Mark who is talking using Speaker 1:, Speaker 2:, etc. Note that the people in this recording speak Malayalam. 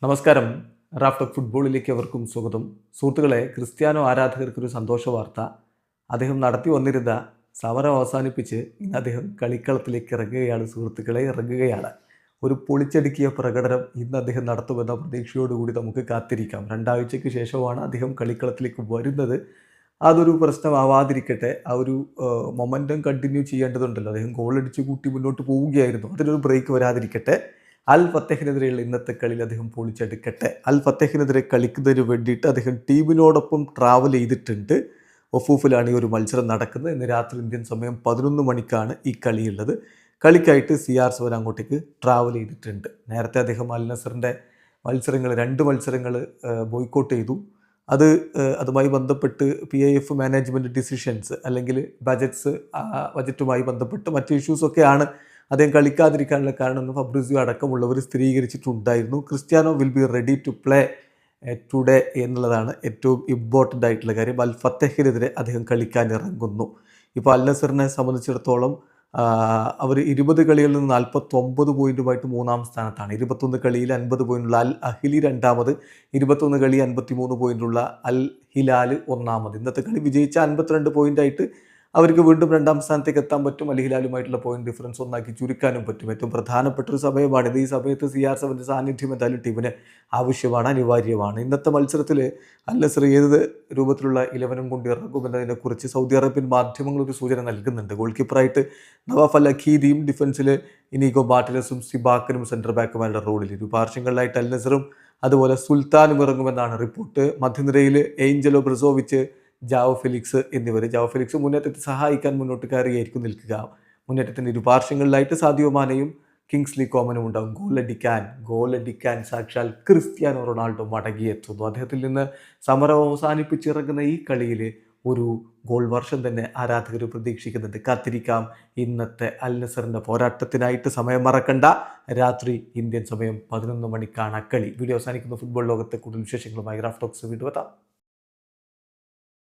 Speaker 1: നമസ്കാരം. റാഫ്റ്റർ ഫുട്ബോളിലേക്ക് അവർക്കും സ്വാഗതം. സുഹൃത്തുക്കളെ, ക്രിസ്ത്യാനോ ആരാധകർക്കൊരു സന്തോഷ വാർത്ത. അദ്ദേഹം നടത്തി വന്നിരുന്ന സമരം അവസാനിപ്പിച്ച് ഇന്ന് അദ്ദേഹം കളിക്കളത്തിലേക്ക് ഇറങ്ങുകയാണ്. സുഹൃത്തുക്കളെ, ഇറങ്ങുകയാണ്. ഒരു പൊളിച്ചടുക്കിയ പ്രകടനം ഇന്ന് അദ്ദേഹം നടത്തുമെന്ന പ്രതീക്ഷയോടുകൂടി നമുക്ക് കാത്തിരിക്കാം. 2 ആഴ്ചയ്ക്ക് ശേഷമാണ് അദ്ദേഹം കളിക്കളത്തിലേക്ക് വരുന്നത്. അതൊരു പ്രശ്നമാവാതിരിക്കട്ടെ. ആ ഒരു മൊമെൻറ്റം കണ്ടിന്യൂ ചെയ്യേണ്ടതുണ്ടല്ലോ. അദ്ദേഹം ഗോളടിച്ച് കൂട്ടി മുന്നോട്ട് പോവുകയായിരുന്നു. അതിനൊരു ബ്രേക്ക് വരാതിരിക്കട്ടെ. അൽ ഫത്തഹിനെതിരെയുള്ള ഇന്നത്തെ കളിയിൽ അദ്ദേഹം പൊളിച്ചെടുക്കട്ടെ. അൽ ഫത്തഹിനെതിരെ കളിക്കുന്നതിന് വേണ്ടിയിട്ട് അദ്ദേഹം ടീമിനോടൊപ്പം ട്രാവൽ ചെയ്തിട്ടുണ്ട്. ഒഫൂഫിലാണ് ഈ ഒരു മത്സരം നടക്കുന്നത്. ഇന്ന് രാത്രി ഇന്ത്യൻ സമയം 11 മണിക്കാണ് ഈ കളിയുള്ളത്. കളിക്കായിട്ട് CR7 അങ്ങോട്ടേക്ക് ട്രാവൽ ചെയ്തിട്ടുണ്ട്. നേരത്തെ അദ്ദേഹം അൽ നസറിൻ്റെ മത്സരങ്ങൾ 2 മത്സരങ്ങൾ ബോയ്ക്കോട്ട് ചെയ്തു. അതുമായി ബന്ധപ്പെട്ട് PIF മാനേജ്മെൻറ്റ് ഡിസിഷൻസ് അല്ലെങ്കിൽ ബജറ്റുമായി ബന്ധപ്പെട്ട് മറ്റ് ഇഷ്യൂസൊക്കെയാണ് അദ്ദേഹം കളിക്കാതിരിക്കാനുള്ള കാരണം ഫബ്രിസിയോ അടക്കമുള്ളവർ സ്ഥിരീകരിച്ചിട്ടുണ്ടായിരുന്നു. Cristiano will be ready to play today എന്നുള്ളതാണ് ഏറ്റവും ഇമ്പോർട്ടൻ്റ് ആയിട്ടുള്ള കാര്യം. അൽ ഫത്തഹിനെതിരെ അദ്ദേഹം കളിക്കാൻ ഇറങ്ങുന്നു. ഇപ്പോൾ അൽ നസറിനെ സംബന്ധിച്ചിടത്തോളം അവർ 20 കളികളിൽ നിന്ന് 49 പോയിൻറ്റുമായിട്ട് 3-ാം സ്ഥാനത്താണ്. 21 കളിയിൽ 50 പോയിൻ്റുള്ള അൽ അഹ്ലി 2-ാമത്, 21 കളി 53 പോയിൻ്റുള്ള അൽ ഹിലാൽ 1-ാമത്. ഇന്നത്തെ കളി വിജയിച്ച 52 പോയിൻ്റായിട്ട് അവർക്ക് വീണ്ടും 2-ാം സ്ഥാനത്തേക്ക് എത്താൻ പറ്റും. അൽ ഹിലാലുമായിട്ടുള്ള പോയിന്റ് ഡിഫറൻസ് ഒന്നാക്കി ചുരുക്കാനും പറ്റും. ഏറ്റവും പ്രധാനപ്പെട്ട ഒരു സമയമാണിത്. ഈ സമയത്ത് CR7 സാന്നിധ്യം എന്തായാലും ടീമിന് ആവശ്യമാണ്, അനിവാര്യമാണ്. ഇന്നത്തെ മത്സരത്തിൽ അൽ നസർ ഏത് രൂപത്തിലുള്ള 11 കൊണ്ട് ഇറങ്ങുമെന്നതിനെക്കുറിച്ച് സൗദി അറേബ്യൻ മാധ്യമങ്ങൾ ഒരു സൂചന നൽകുന്നുണ്ട്. ഗോൾ കീപ്പറായിട്ട് നവാഫ് അൽ അഖീദിയും ഡിഫൻസിൽ ഇനീഗോ ബാർട്ടലസും സിബാക്കനും സെൻറ്റർ ബാക്കുമായുള്ള റോളിൽ പാർശ്വങ്ങളിലായിട്ട് അൽ നസറും അതുപോലെ സുൽത്താനും ഇറങ്ങുമെന്നാണ് റിപ്പോർട്ട്. മധ്യനിരയിൽ ഏഞ്ചലോ ബ്രസോവിച്ച്, ജാവോ ഫെലിക്സ് എന്നിവർ. ജാവോ ഫെലിക്സ് മുന്നേറ്റത്തെ സഹായിക്കാൻ മുന്നോട്ട് കയറിയായിരിക്കും നിൽക്കുക. മുന്നേറ്റത്തിൻ്റെ ഇരുപാർശ്വങ്ങളിലായിട്ട് സാദിയോ മാനയും കിങ്സ്ലി കോമനും ഉണ്ടാകും. ഗോളടിക്കാൻ സാക്ഷാൽ ക്രിസ്ത്യാനോ റൊണാൾഡോ മടങ്ങിയെത്തുന്നു. അദ്ദേഹത്തിൽ നിന്ന് സമരം അവസാനിപ്പിച്ചിറങ്ങുന്ന ഈ കളിയിൽ ഒരു ഗോൾ വർഷം തന്നെ ആരാധകർ പ്രതീക്ഷിക്കുന്നുണ്ട്. കാത്തിരിക്കാം ഇന്നത്തെ അൽ നസറിൻ്റെ പോരാട്ടത്തിനായിട്ട്. സമയം മറക്കണ്ട. രാത്രി ഇന്ത്യൻ സമയം 11 മണിക്കാണ് കളി. വീഡിയോ അവസാനിക്കുന്ന ഫുട്ബോൾ ലോകത്തെ കൂടുതൽ വിശേഷങ്ങളുമായി റാഫ് ടോക്സ് വീണ്ടും എത്താം.